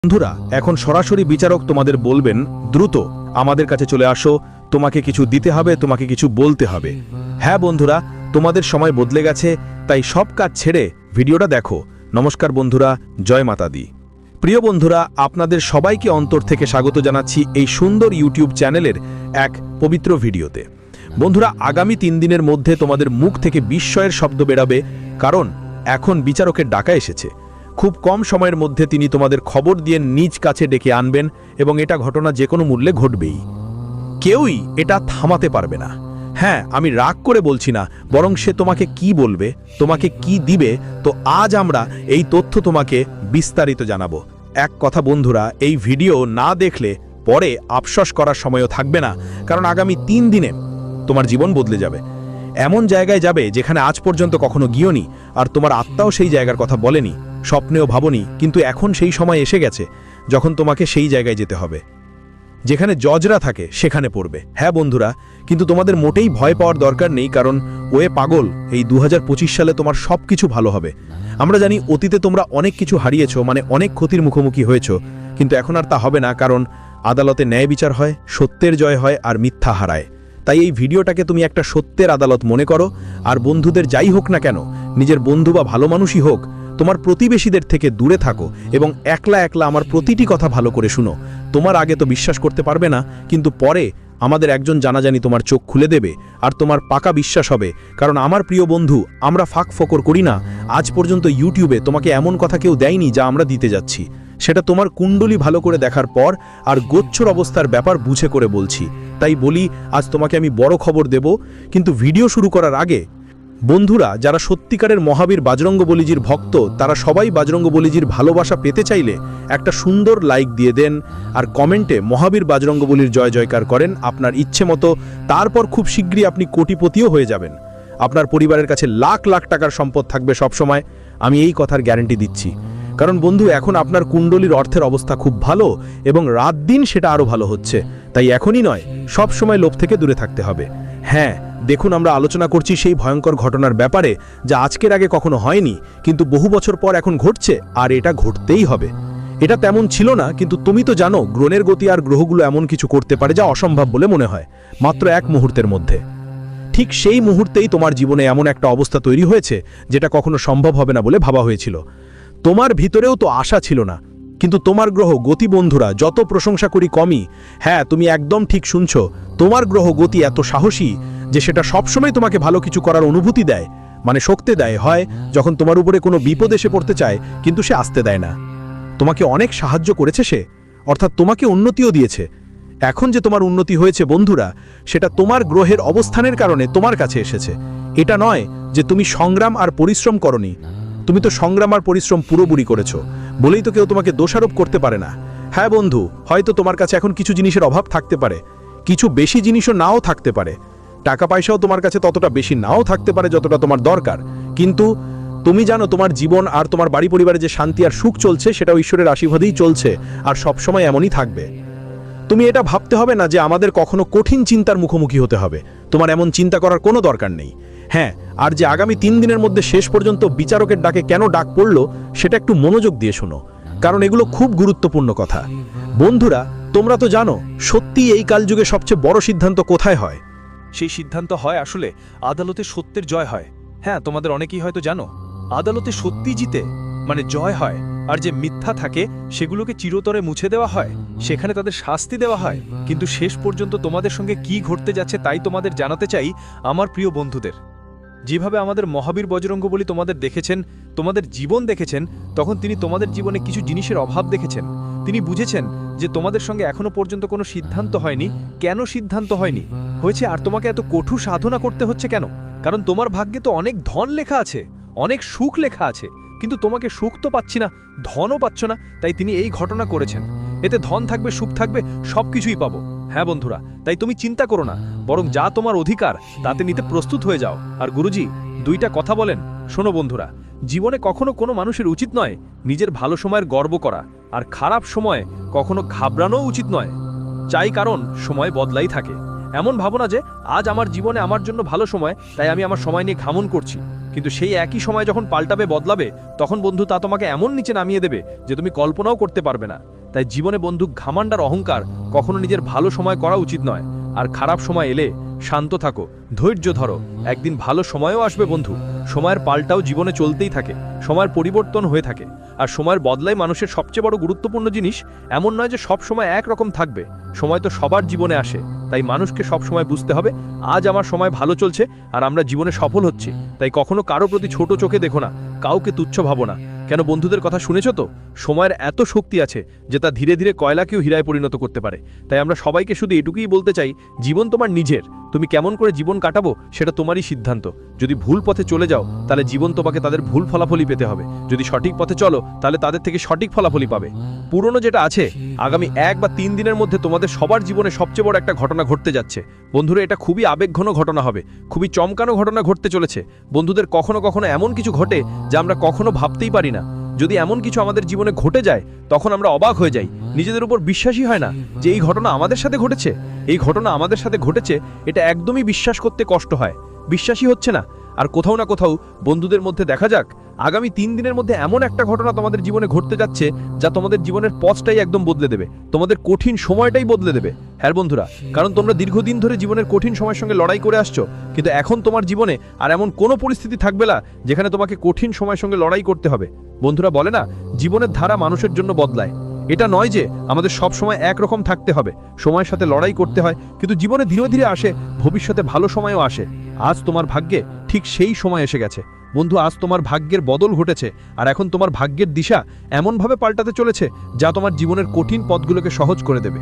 বন্ধুরা, এখন সরাসরি বিচারক তোমাদের বলবেন, দ্রুত আমাদের কাছে চলে আসো, তোমাকে কিছু দিতে হবে, তোমাকে কিছু বলতে হবে। হ্যাঁ বন্ধুরা, তোমাদের সময় বদলে গেছে, তাই সব কাজ ছেড়ে ভিডিওটা দেখো। নমস্কার বন্ধুরা, জয় মাতা দি। প্রিয় বন্ধুরা, আপনাদের সবাইকে অন্তর থেকে স্বাগত জানাচ্ছি এই সুন্দর ইউটিউব চ্যানেলের এক পবিত্র ভিডিওতে। বন্ধুরা, আগামী 3 দিনের মধ্যে তোমাদের মুখ থেকে বিস্ময়ের শব্দ বেরাবে, কারণ এখন বিচারকের ডাকা এসেছে। খুব কম সময়ের মধ্যে তিনি তোমাদের খবর দিয়ে নিজ কাছে ডেকে আনবেন এবং এটা ঘটনা যে কোনো মূল্যে ঘটবেই। কেউই এটা থামাতে পারবে না। হ্যাঁ, আমি রাগ করে বলছি না, বরং সে তোমাকে কি বলবে, তোমাকে কি দিবে, তো আজ আমরা এই তথ্য তোমাকে বিস্তারিত জানাবো। এক কথা বন্ধুরা, এই ভিডিও না দেখলে পরে আফসোস করার সময়ও থাকবে না, কারণ আগামী 3 দিনে তোমার জীবন বদলে যাবে। এমন জায়গায় যাবে যেখানে আজ পর্যন্ত কখনো গিয়েওনি, আর তোমার আত্মাও সেই জায়গার কথা বলেনি, স্বপ্নেও ভাবনি, কিন্তু এখন সেই সময় এসে গেছে যখন তোমাকে সেই জায়গায় যেতে হবে। যেখানে জজরা থাকে সেখানে পড়বে। হ্যাঁ বন্ধুরা, কিন্তু তোমাদের মোটেই ভয় পাওয়ার দরকার নেই, কারণ ওয়ে পাগল, এই 2025 সালে তোমার সব কিছু ভালো হবে। আমরা জানি অতীতে তোমরা অনেক কিছু হারিয়েছো, মানে অনেক ক্ষতির মুখোমুখি হয়েছো, কিন্তু এখন আর তা হবে না, কারণ আদালতে ন্যায় বিচার হয়, সত্যের জয় হয় আর মিথ্যা হারায়। তাই এই ভিডিওটাকে তুমি একটা সত্যের আদালত মনে করো, আর বন্ধুদের যাই হোক না কেন, নিজের বন্ধু বা ভালো মানুষই হোক, তোমার প্রতিবেশীদের থেকে দূরে থাকো এবং একলা একলা আমার প্রতিটি কথা ভালো করে শুনো। তোমার আগে তো বিশ্বাস করতে পারবে না, কিন্তু পরে আমাদের একজন জানাজানি তোমার চোখ খুলে দেবে, আর তোমার পাকা বিশ্বাস হবে। কারণ আমার প্রিয় বন্ধু, আমরা ফাঁক ফোকর করি না। আজ পর্যন্ত ইউটিউবে তোমাকে এমন কথা কেউ দেয়নি যা আমরা দিতে যাচ্ছি। সেটা তোমার কুণ্ডলী ভালো করে দেখার পর আর গোচ্ছর অবস্থার ব্যাপার বুঝে করে বলছি। তাই বলি, আজ তোমাকে আমি বড় খবর দেব, কিন্তু ভিডিও শুরু করার আগে বন্ধুরা, যারা সত্যিকারের মহাবীর বাজরঙ্গবলীজির ভক্ত, তারা সবাই বাজরঙ্গবলীজির ভালোবাসা পেতে চাইলে একটা সুন্দর লাইক দিয়ে দেন, আর কমেন্টে মহাবীর বাজরঙ্গবলীর জয় জয়কার করেন আপনার ইচ্ছে মতো। তারপর খুব শীঘ্রই আপনি কোটিপতিও হয়ে যাবেন। আপনার পরিবারের কাছে লাখ লাখ টাকার সম্পদ থাকবে সবসময়, আমি এই কথার গ্যারান্টি দিচ্ছি। কারণ বন্ধু, এখন আপনার কুণ্ডলীর অর্থের অবস্থা খুব ভালো এবং রাত দিন সেটা আরও ভালো হচ্ছে। তাই এখনই নয়, সব সময় লোভ থেকে দূরে থাকতে হবে। হ্যাঁ দেখুন, আমরা আলোচনা করছি সেই ভয়ঙ্কর ঘটনার ব্যাপারে যা আজকের আগে কখনো হয়নি, কিন্তু বহু বছর পর এখন ঘটছে, আর এটা ঘটতেই হবে। এটা তেমন ছিল না, কিন্তু তুমি তো জানো গ্রহের গতি আর গ্রহগুলো এমন কিছু করতে পারে যা অসম্ভব বলে মনে হয় মাত্র 1 মুহূর্তের মধ্যে। ঠিক সেই মুহূর্তেই তোমার জীবনে এমন একটা অবস্থা তৈরি হয়েছে যেটা কখনো সম্ভব হবে না বলে ভাবা হয়েছিল। তোমার ভিতরেও তো আশা ছিল না, কিন্তু তোমার গ্রহ গতি বন্ধুরা, যত প্রশংসা করি কমই। হ্যাঁ, তুমি একদম ঠিক শুনছো, তোমার গ্রহ গতি এত সাহসী যে সেটা সবসময় তোমাকে ভালো কিছু করার অনুভূতি দেয়, মানে শক্তি দেয়। হয় যখন তোমার উপরে কোনো বিপদ এসে পড়তে চায়, কিন্তু সে আসতে দেয় না। তোমাকে অনেক সাহায্য করেছে সে, অর্থাৎ তোমাকে উন্নতিও দিয়েছে। এখন যে তোমার উন্নতি হয়েছে বন্ধুরা, সেটা তোমার গ্রহের অবস্থানের কারণে তোমার কাছে এসেছে। এটা নয় যে তুমি সংগ্রাম আর পরিশ্রম করনি, তুমি তো সংগ্রাম আর পরিশ্রম পুরোপুরি করেছো, বলেই তো কেউ তোমাকে দোষারোপ করতে পারে না। হ্যাঁ বন্ধু, হয়তো তোমার কাছে এখন কিছু জিনিসের অভাব থাকতে পারে, কিছু বেশি জিনিসও নাও থাকতে পারে, টাকা পয়সাও তোমার কাছে ততটা বেশি নাও থাকতে পারে যতটা তোমার দরকার, কিন্তু তুমি জানো তোমার জীবন আর তোমার বাড়ি পরিবারে যে শান্তি আর সুখ চলছে, সেটাও ঈশ্বরের আশীর্বাদেই চলছে, আর সবসময় এমনই থাকবে। তুমি এটা ভাবতে হবে না যে আমাদের কখনো কঠিন চিন্তার মুখোমুখি হতে হবে, তোমার এমন চিন্তা করার কোনো দরকার নেই। হ্যাঁ, আর যে আগামী 3 দিনের মধ্যে শেষ পর্যন্ত বিচারকের ডাকে কেন ডাক পড়লো, সেটা একটু মনোযোগ দিয়ে শোনো, কারণ এগুলো খুব গুরুত্বপূর্ণ কথা। বন্ধুরা, তোমরা তো জানো সত্যি এই কালযুগে সবচেয়ে বড় সিদ্ধান্ত কোথায় হয়? সেই সিদ্ধান্ত হয় আসলে আদালতে সত্যের জয় হয়। হ্যাঁ, তোমাদের অনেকেই হয়তো জানো, আদালতে সত্যি জিতে মানে জয় হয়, আর যে মিথ্যা থাকে সেগুলোকে চিরতরে মুছে দেওয়া হয়, সেখানে তাদের শাস্তি দেওয়া হয়। কিন্তু শেষ পর্যন্ত তোমাদের সঙ্গে কি ঘটতে যাচ্ছে তাই তোমাদের জানাতে চাই আমার প্রিয় বন্ধুদের। যেভাবে আমাদের মহাবীর বজরঙ্গবলী তোমাদের দেখেছেন, তোমাদের জীবন দেখেছেন, তখন তিনি তোমাদের জীবনে কিছু জিনিসের অভাব দেখেছেন। তিনি বুঝেছেন যে তোমাদের সঙ্গে এখনো পর্যন্ত কোনো সিদ্ধান্ত হয়নি। কেন সিদ্ধান্ত হয়নি হয়েছে আর তোমাকে এত কঠোর সাধনা করতে হচ্ছে কেন? কারণ তোমার ভাগ্যে তো অনেক ধন লেখা আছে, অনেক সুখ লেখা আছে, কিন্তু তোমাকে সুখ তো পাচ্ছি না, ধনও পাচ্ছ না। তাই তিনি এই ঘটনা করেছেন, এতে ধন থাকবে, সুখ থাকবে, সব কিছুই পাবো। হ্যাঁ বন্ধুরা, তাই তুমি চিন্তা করো না, বরং যা তোমার অধিকার তাতে নিতে প্রস্তুত হয়ে যাও। আর গুরুজি 2টা কথা বলেন, শোনো বন্ধুরা, জীবনে কখনো কোনো মানুষের উচিত নয় নিজের ভালো সময়ের গর্ব করা, আর খারাপ সময়ে কখনো ঘাবড়ানোও উচিত নয়। চাই, কারণ সময় বদলাই থাকে। এমন ভাবো না যে আজ আমার জীবনে আমার জন্য ভালো সময়, তাই আমি আমার সময় নিয়ে ঘামন করছি। কিন্তু সেই একই সময় যখন পাল্টাবে, বদলাবে, তখন বন্ধু তা তোমাকে এমন নিচে নামিয়ে দেবে যে তুমি কল্পনাও করতে পারবে না। তাই জীবনে বন্ধু ঘামান্ডার অহংকার কখনো নিজের ভালো সময় করা উচিত নয়। আর খারাপ সময় এলে শান্ত থাকো, ধৈর্য ধরো, একদিন ভালো সময়ও আসবে বন্ধু। সময়ের পাল্টাও জীবনে চলতেই থাকে, সময়ের পরিবর্তন হয়ে থাকে। আর সময়ের বদলাই মানুষের সবচেয়ে বড় গুরুত্বপূর্ণ জিনিস। এমন নয় যে সব সময় একরকম থাকবে, সময় তো সবার জীবনে আসে। তাই মানুষকে সব সময় বুঝতে হবে আজ আমার সময় ভালো চলছে আর আমরা জীবনে সফল হচ্ছি। তাই কখনো কারো প্রতি ছোট চোখে দেখো না, কাউকে তুচ্ছ ভাবো না। কেন বন্ধুদের কথা শুনেছো তো? সময়ের এত শক্তি আছে যে তা ধীরে ধীরে কয়লাকেও হীরায় পরিণত করতে পারে। তাই আমরা সবাইকে শুধু এটুকুই বলতে চাই, জীবন তোমার নিজের, তুমি কেমন করে জীবন কাটাবো সেটা তোমারই সিদ্ধান্ত। যদি ভুল পথে চলে যাও তাহলে জীবন তোমাকে তাদের ভুল ফলাফলই পেতে হবে, যদি সঠিক পথে চলো তাহলে তাদের থেকে সঠিক ফলাফলই পাবে। পুরনো যেটা আছে, আগামী 1 বা 3 দিনের মধ্যে তোমাদের সবার জীবনে সবচেয়ে বড় একটা ঘটনা ঘটতে যাচ্ছে বন্ধুরা। এটা খুবই আবেগঘন ঘটনা হবে, খুবই চমকানো ঘটনা ঘটতে চলেছে বন্ধুদের। কখনো কখনো এমন কিছু ঘটে যা আমরা কখনো ভাবতেই পারি না। যদি এমন কিছু আমাদের জীবনে ঘটে যায় তখন আমরা অবাক হয়ে যাই, নিজেদের উপর বিশ্বাসই হয় না যে এই ঘটনা আমাদের সাথে ঘটেছে। এই ঘটনা আমাদের সাথে ঘটেছে, এটা একদমই বিশ্বাস করতে কষ্ট হয়, বিশ্বাসই হচ্ছে না। আর কোথাও না কোথাও বন্ধুদের মধ্যে দেখা যাক আগামী 3 দিনের মধ্যে এমন একটা ঘটনা তোমাদের জীবনে ঘটতে যাচ্ছে যা তোমাদের জীবনের পথটাই একদম বদলে দেবে, তোমাদের কঠিন সময়টাই বদলে দেবে। হ্যাঁ বন্ধুরা, কারণ তোমরা দীর্ঘদিন ধরে জীবনের কঠিন সময়ের সঙ্গে লড়াই করে আসছো, কিন্তু এখন তোমার জীবনে আর এমন কোনো পরিস্থিতি থাকবে না যেখানে তোমাকে কঠিন সময়ের সঙ্গে লড়াই করতে হবে। বন্ধুরা বলে না, জীবনের ধারা মানুষের জন্য বদলায়। এটা নয় যে আমাদের সব সময় একরকম থাকতে হবে, সময়ের সাথে লড়াই করতে হয়, কিন্তু জীবনে ধীরে ধীরে আসে, ভবিষ্যতে ভালো সময়ও আসে। আজ তোমার ভাগ্যে ঠিক সেই সময় এসে গেছে বন্ধু। আজ তোমার ভাগ্যের বদল ঘটেছে, আর এখন তোমার ভাগ্যের দিশা এমনভাবে পাল্টাতে চলেছে যা তোমার জীবনের কঠিন পথগুলোকে সহজ করে দেবে।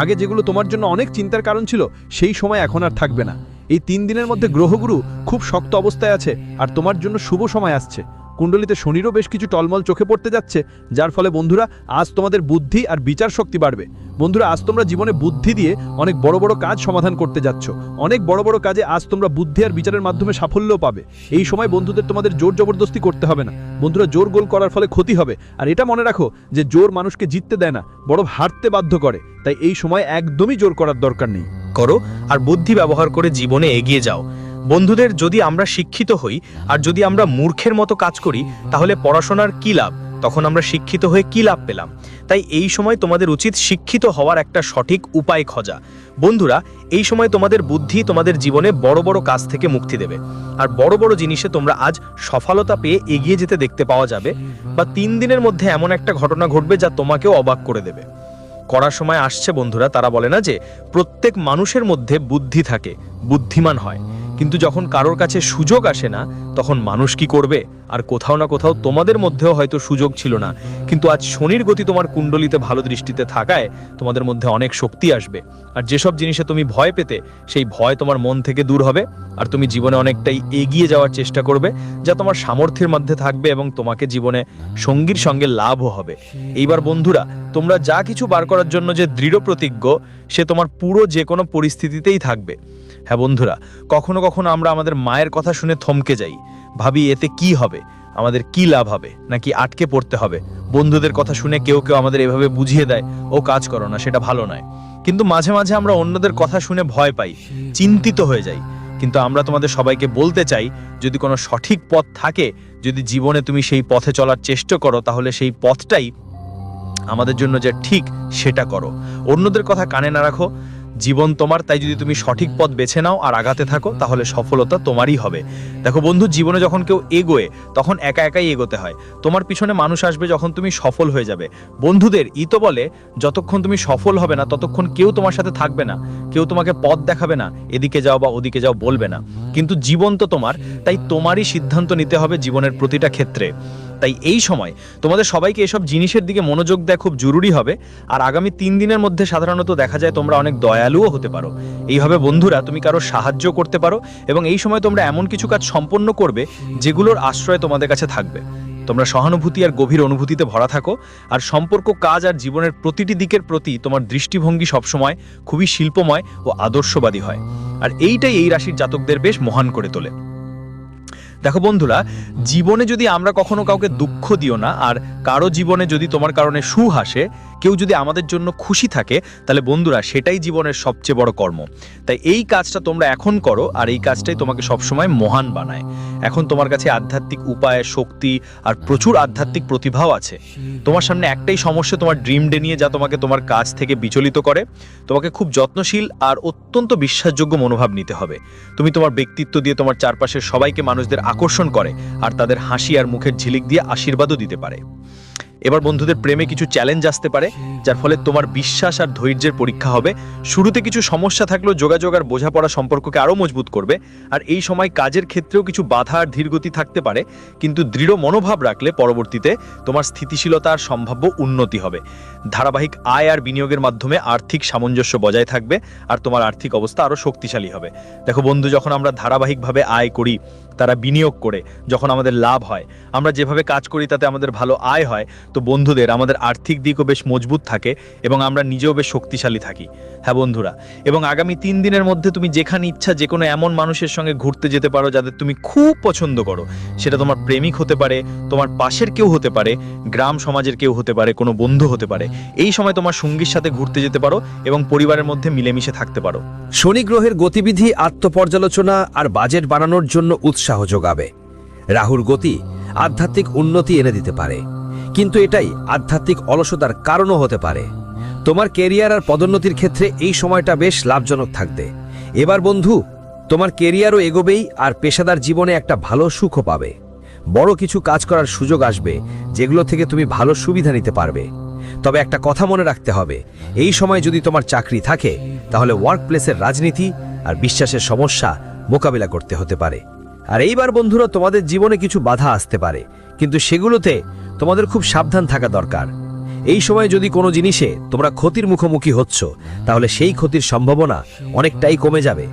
আগে যেগুলো তোমার জন্য অনেক চিন্তার কারণ ছিল, সেই সময় এখন আর থাকবে না। এই 3 দিনের মধ্যে গ্রহগুরু খুব শক্ত অবস্থায় আছে, আর তোমার জন্য শুভ সময় আসছে। কুণ্ডলিতে শনিরও বেশ কিছু টলমল চোখে পড়তে যাচ্ছে, যার ফলে বন্ধুরা আজ তোমাদের বুদ্ধি আর বিচার শক্তি বাড়বে। বন্ধুরা আজ তোমরা জীবনে বুদ্ধি দিয়ে অনেক বড় বড় কাজ সমাধান করতে যাচ্ছ, অনেক বড় বড় কাজে আজ তোমরা বুদ্ধি আর বিচারের মাধ্যমে সাফল্যও পাবে। এই সময় বন্ধুদের তোমাদের জোর জবরদস্তি করতে হবে না বন্ধুরা, জোর গোল করার ফলে ক্ষতি হবে। আর এটা মনে রাখো যে জোর মানুষকে জিততে দেয় না, বড় হারতে বাধ্য করে। তাই এই সময় একদমই জোর করার দরকার নেই, করো আর বুদ্ধি ব্যবহার করে জীবনে এগিয়ে যাও। বন্ধুদের যদি আমরা শিক্ষিত হই আর যদি আমরা মূর্খের মতো কাজ করি তাহলে পড়াশোনার কি লাভ? তখন আমরা শিক্ষিত হয়ে কি লাভ পেলাম? তাই এই সময় তোমাদের উচিত শিক্ষিত হওয়ার একটা সঠিক উপায় খোঁজা। বন্ধুরা এই সময় তোমাদের বুদ্ধি তোমাদের জীবনে বড় বড় কাজ থেকে মুক্তি দেবে, আর বড় বড় জিনিসে তোমরা আজ সফলতা পেয়ে এগিয়ে যেতে দেখতে পাওয়া যাবে। বা 3 দিনের মধ্যে এমন একটা ঘটনা ঘটবে যা তোমাকেও অবাক করে দেবে। করার সময় আসছে বন্ধুরা, তারা বলে না যে প্রত্যেক মানুষের মধ্যে বুদ্ধি থাকে, বুদ্ধিমান হয়, কিন্তু যখন কারোর কাছে সুযোগ আসে না তখন মানুষ কি করবে? আর কোথাও না কোথাও তোমাদের মধ্যেও হয়তো সুযোগ ছিল না, কিন্তু আজ শনির গতি তোমার কুণ্ডলিতে ভালো দৃষ্টিতে থাকায় তোমাদের মধ্যে অনেক শক্তি আসবে। আর যেসব জিনিসে তুমি ভয় পেতে, সেই ভয় তোমার মন থেকে দূর হবে, আর তুমি জীবনে অনেকটাই এগিয়ে যাওয়ার চেষ্টা করবে যা তোমার সামর্থ্যের মধ্যে থাকবে, এবং তোমাকে জীবনে সঙ্গীর সঙ্গে লাভও হবে। এইবার বন্ধুরা তোমরা যা কিছু বার করার জন্য যে দৃঢ় প্রতিজ্ঞ, সে তোমার পুরো যে কোনো পরিস্থিতিতেই থাকবে। হ্যাঁ বন্ধুরা, কখনো কখনো আমরা আমাদের মায়ের কথা শুনে থমকে যাই, ভাবি এতে কি হবে, আমাদের কি লাভ হবে, নাকি আটকে পড়তে হবে। বন্ধুদের কথা শুনে কেউ কেউ আমাদের এভাবে বুঝিয়ে দেয়, ও কাজ করো না, সেটা ভালো নয়। কিন্তু মাঝে মাঝে আমরা অন্যদের কথা শুনে ভয় পাই, চিন্তিত হয়ে যাই। কিন্তু আমরা তোমাদের সবাইকে বলতে চাই, যদি কোনো সঠিক পথ থাকে, যদি জীবনে তুমি সেই পথে চলার চেষ্টা করো, তাহলে সেই পথটাই আমাদের জন্য যে ঠিক সেটা করো। অন্যদের কথা কানে না রাখো, জীবন তোমার। তাই যদি তুমি সঠিক পথ বেছে নাও আর আগাতে থাকো তাহলে সফলতা তোমারই হবে। দেখো বন্ধু, জীবনে যখন কেউ এগোয় তখন একা একাই এগোতে হয়। তোমার পিছনে মানুষ আসবে যখন তুমি সফল হয়ে যাবে। বন্ধুদের তো বলে, যতক্ষণ তুমি সফল হবে না ততক্ষণ কেউ তোমার সাথে থাকবে না, কেউ তোমাকে পথ দেখাবে না, এদিকে যাও বা ওদিকে যাও বলবে না। কিন্তু জীবন তো তোমার, তাই তোমারই সিদ্ধান্ত নিতে হবে জীবনের প্রতিটা ক্ষেত্রে। তাই এই সময় তোমাদের সবাইকে এসব জিনিসের দিকে মনোযোগ দেওয়া খুব জরুরি হবে। আর আগামী 3 দিনের মধ্যে সাধারণত দেখা যায় তোমরা অনেক দয়ালুও হতে পারো। এইভাবে বন্ধুরা তুমি কারো সাহায্য করতে পারো, এবং এই সময় তোমরা এমন কিছু কাজ সম্পন্ন করবে যেগুলোর আশ্রয় তোমাদের কাছে থাকবে। তোমরা সহানুভূতি আর গভীর অনুভূতিতে ভরা থাকো, আর সম্পর্ক, কাজ আর জীবনের প্রতিটি দিকের প্রতি তোমার দৃষ্টিভঙ্গি সবসময় খুবই শিল্পময় ও আদর্শবাদী হয়। আর এইটাই এই রাশির জাতকদের বেশ মহান করে তোলে। দেখো বন্ধুরা, জীবনে যদি আমরা কখনো কাউকে দুঃখ দিও না, আর কারো জীবনে যদি তোমার কারণে সুখ আসে, কেউ যদি আমাদের জন্য খুশি থাকে তাহলে বন্ধুরা সেটাই জীবনের সবচেয়ে বড় কর্ম। তাই এই কাজটা তোমরা এখন করো, আর এই কাজটাই তোমাকে সবসময় মহান বানায়। এখন তোমার কাছে আধ্যাত্মিক উপায়, শক্তি আর প্রচুর আধ্যাত্মিক প্রতিভাও আছে। তোমার সামনে একটাই সমস্যা, তোমার ড্রিম ডে নিয়ে, যা তোমাকে তোমার কাজ থেকে বিচলিত করে। তোমাকে খুব যত্নশীল আর অত্যন্ত বিশ্বাসযোগ্য মনোভাব নিতে হবে। তুমি তোমার ব্যক্তিত্ব দিয়ে তোমার চারপাশের সবাইকে মানুষদের আকর্ষণ করে, আর তাদের হাসি আর মুখের ঝিলিক দিয়ে আশীর্বাদও দিতে পারে। এবার বন্ধুদের প্রেমে কিছু চ্যালেঞ্জ আসতে পারে, যার ফলে তোমার বিশ্বাস আর ধৈর্যের পরীক্ষা হবে। শুরুতে কিছু সমস্যা থাকলেও যোগাযোগ আর বোঝাপড়া সম্পর্ককে আরও মজবুত করবে। আর এই সময় কাজের ক্ষেত্রেও কিছু বাধা আর ধীরগতি থাকতে পারে, কিন্তু দৃঢ় মনোভাব রাখলে পরবর্তীতে তোমার স্থিতিশীলতা আর সম্ভাব্য উন্নতি হবে। ধারাবাহিক আয় আর বিনিয়োগের মাধ্যমে আর্থিক সামঞ্জস্য বজায় থাকবে, আর তোমার আর্থিক অবস্থা আরও শক্তিশালী হবে। দেখো বন্ধু, যখন আমরা ধারাবাহিকভাবে আয় করি, তারা বিনিয়োগ করে, যখন আমাদের লাভ হয়, আমরা যেভাবে কাজ করি তাতে আমাদের ভালো আয় হয়, তো বন্ধুদের আমাদের আর্থিক দিকও বেশ মজবুত থাকে এবং আমরা নিজেও বেশ শক্তিশালী থাকি। হ্যাঁ বন্ধুরা, এবং আগামী 3 দিনের মধ্যে তুমি যেখানে ইচ্ছা যে কোনো এমন মানুষের সঙ্গে ঘুরতে যেতে পারো যাদের তুমি খুব পছন্দ করো। সেটা তোমার প্রেমিক হতে পারে, তোমার পাশের কেউ হতে পারে, গ্রাম সমাজের কেউ হতে পারে, কোনো বন্ধু হতে পারে। এই সময় তোমার সঙ্গীর সাথে ঘুরতে যেতে পারো এবং পরিবারের মধ্যে মিলেমিশে থাকতে পারো। শনি গ্রহের গতিবিধি আত্মপর্যালোচনা আর বাজেট বানানোর জন্য উৎসাহ যোগাবে। রাহুর গতি আধ্যাত্মিক উন্নতি এনে দিতে পারে, কিন্তু এটাই আধ্যাত্মিক অলসতার কারণও হতে পারে। তোমার কেরিয়ার আর পদোন্নতির ক্ষেত্রে এই সময়টা বেশ লাভজনক থাকবে। এবার বন্ধু, তোমার কেরিয়ারও এগোবেই, আর পেশাদার জীবনে একটা ভালো সুখও পাবে। বড় কিছু কাজ করার সুযোগ আসবে, যেগুলো থেকে তুমি ভালো সুবিধা নিতে পারবে। তবে একটা কথা মনে রাখতে হবে, এই সময় যদি তোমার চাকরি থাকে তাহলে ওয়ার্ক প্লেসের রাজনীতি আর বিশ্বাসের সমস্যা মোকাবিলা করতে হতে পারে। আর এইবার বন্ধুরা, তোমাদের জীবনে কিছু বাধা আসতে পারে, কিন্তু সেগুলোতে তোমাদের খুব সাবধান থাকা দরকার। এই সময় যদি কোনো জিনিসে তোমরা ক্ষতির মুখোমুখি হচ্ছ, তাহলে সেই ক্ষতির সম্ভাবনা অনেকটাই কমে যাবে,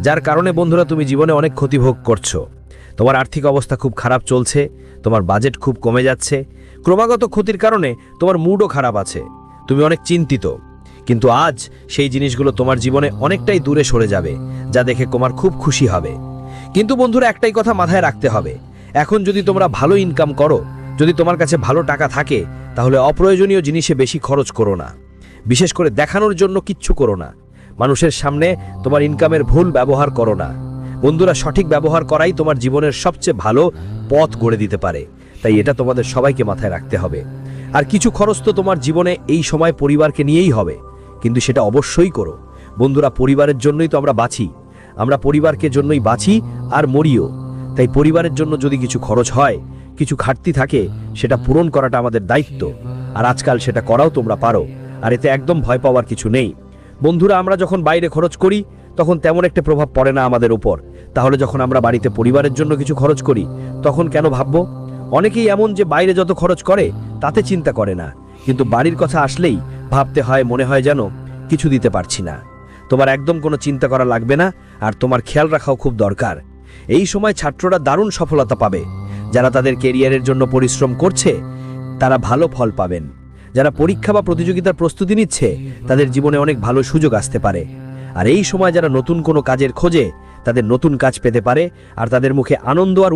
যার কারণে বন্ধুরা তুমি জীবনে অনেক ক্ষতি ভোগ করছো। তোমার আর্থিক অবস্থা খুব খারাপ চলছে, তোমার বাজেট খুব কমে যাচ্ছে, ক্রমাগত ক্ষতির কারণে তোমার মুডও খারাপ আছে, তুমি অনেক চিন্তিত। কিন্তু আজ সেই জিনিসগুলো তোমার জীবনে অনেকটাই দূরে সরে যাবে, যা দেখে তোমার খুব খুশি হবে। কিন্তু বন্ধুরা, একটাই কথা মাথায় রাখতে হবে, এখন যদি তোমরা ভালো ইনকাম করো, যদি তোমার কাছে ভালো টাকা থাকে, তাহলে অপ্রয়োজনীয় জিনিসে বেশি খরচ করো না। বিশেষ করে দেখানোর জন্য কিচ্ছু করো না। মানুষের সামনে তোমার ইনকামের ভুল ব্যবহার করো না। বন্ধুরা, সঠিক ব্যবহার করাই তোমার জীবনের সবচেয়ে ভালো পথ গড়ে দিতে পারে। তাই এটা তোমাদের সবাইকে মাথায় রাখতে হবে। আর কিছু খরচ তো তোমার জীবনে এই সময় পরিবারকে নিয়েই হবে, কিন্তু সেটা অবশ্যই করো। বন্ধুরা, পরিবারের জন্যই তো আমরা বাঁচি, আমরা পরিবারকে জন্যই বাঁচি আর মরিও। তাই পরিবারের জন্য যদি কিছু খরচ হয়, কিছু ঘাটতি থাকে, সেটা পূরণ করাটা আমাদের দায়িত্ব। আর আজকাল সেটা করাও তোমরা পারো, আর এতে একদম ভয় পাওয়ার কিছু নেই। বন্ধুরা, আমরা যখন বাইরে খরচ করি তখন তেমন একটা প্রভাব পড়ে না আমাদের উপর। তাহলে যখন আমরা বাড়িতে পরিবারের জন্য কিছু খরচ করি, তখন কেন ভাববো? অনেকেই এমন যে বাইরে যত খরচ করে তাতে চিন্তা করে না, কিন্তু বাড়ির কথা আসলেই ভাবতে হয়, মনে হয় যেন কিছু দিতে পারছি না। তোমার একদম কোনো চিন্তা করা লাগবে না, আর তোমার খেয়াল রাখাও খুব দরকার। এই সময় ছাত্ররা দারুণ সফলতা পাবে। যারা তাদের কেরিয়ারের জন্য পরিশ্রম করছে তারা ভালো ফল পাবেন। যারা পরীক্ষা বা প্রতিযোগিতার প্রস্তুতি নিচ্ছে তাদের জীবনে অনেক ভালো সুযোগ আসতে পারে। আর এই সময় যারা নতুন কোনো কাজের খোঁজে তাদের নতুন কাজ পেতে পারে, আর তাদের মুখে আনন্দ আর